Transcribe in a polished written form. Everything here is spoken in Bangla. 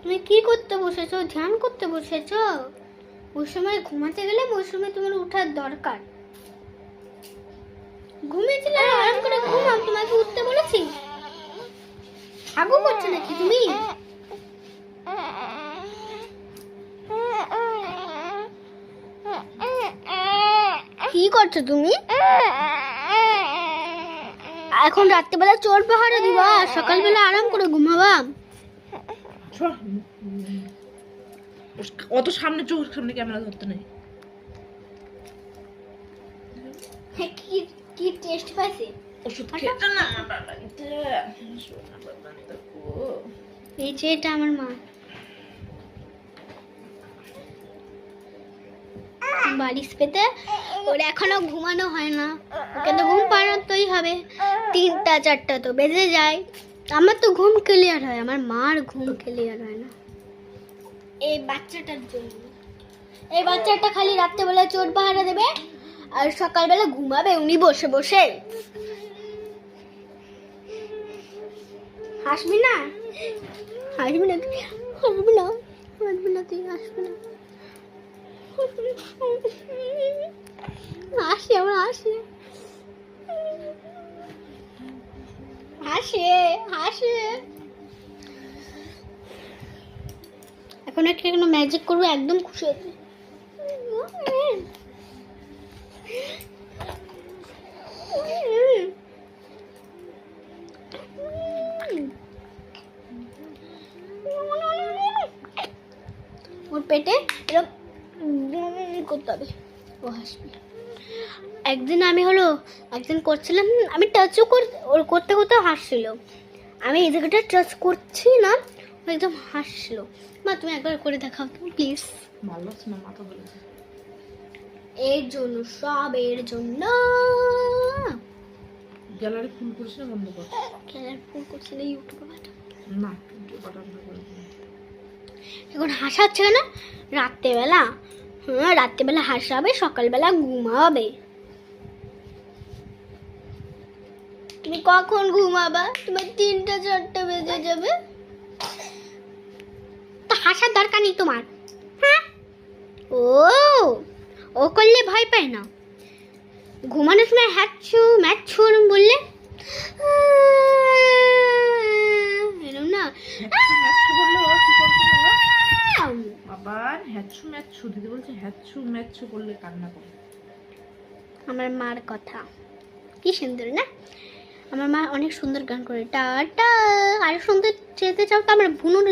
তুমি কি করতে বসেছো? ধ্যান করতে বসেছো? ওই সময় ঘুমাতে গেলে ওই সময় তোমার উঠার দরকার। ঘুমিয়েছিলে, আরাম করে ঘুমাও। তোমাকে উঠতে বলেছি? আগু করছো নাকি তুমি? কি করছো তুমি? এখন রাত্রিবেলা চোর পাহারা দিবা, সকালবেলা আরাম করে ঘুমাবা। অত সামনে চোখের সামনে ক্যামেরা ধরতে নেই। কি কি টেস্ট পাইছে? ওষুধ খেতে না বাড়িতে। এই যে এটা আমার মা। বালিশ পেতে ওর এখনো ঘুমানো হয় না। ওকে তো ঘুম পাড়াতেই হবে। 3টা 4টা তো বেজে যায়। আমার তো ঘুম ক্লিয়ার হয়, আমার মার ঘুম ক্লিয়ার হয় না। এই বাচ্চাটার জন্য। এই বাচ্চাটা খালি রাত্রেবেলা চোর পাহারা দেবে আর সকালবেলা ঘুমাবে উনি বসে বসে। হাসবি না? হাসবি না তুই? হাসবি না? হাসবি না তুই? হাসবি না? হাসি, আমার হাসি হাসে হাসে। এখন একটা কোনো ম্যাজিক করবো, একদম খুশি হবে। ওর পেটে এরকম করতে হবে, ও হাসবে। একদিন করছিলাম, আমি টাচও ওর করতে করতে হাসছিল। আমি এই জায়গাটা টাচ করছি না, ও একদম হাসছিল। মা তুমি একবার করে দেখাও তো প্লিজ। ভালো লাগছে না, মাথা ধরেছে। এর জন্য, সব এর জন্য। গ্যালারি ফুল করিস না, বন্ধ কর। খেলার ফোন করছি না, ইউটিউবে পাঠাবো। না, ইউটিউবে পাঠাবো না করে। এখন হাসাচ্ছে কেন? রাত্রেবেলা, হ্যাঁ রাত্রেবেলা হাসাবে, সকালবেলা ঘুমাবে। তুমি কখন ঘুমাবা? তোমার 3টা 4টা বেজে যাবে। তা হাসার দরকার নেই তোমার। হ্যাঁ, ও ও করলে ভয় পায় না। ঘুমানোর সময় হ্যাচ্ছু ম্যাচ্ছু বললে এরকম না। হ্যাচ্ছু বললে ও কি করবে বাবা? আবার হ্যাচ্ছু ম্যাচ্ছু দিদি বলছে, হ্যাচ্ছু ম্যাচ্ছু করলে কান্না করে। আমার মার কথা কি সুন্দর না? আমার মা অনেক সুন্দর গান করে। টাটা। আর সুন্দর যেতে চাও তো আমার বুনুর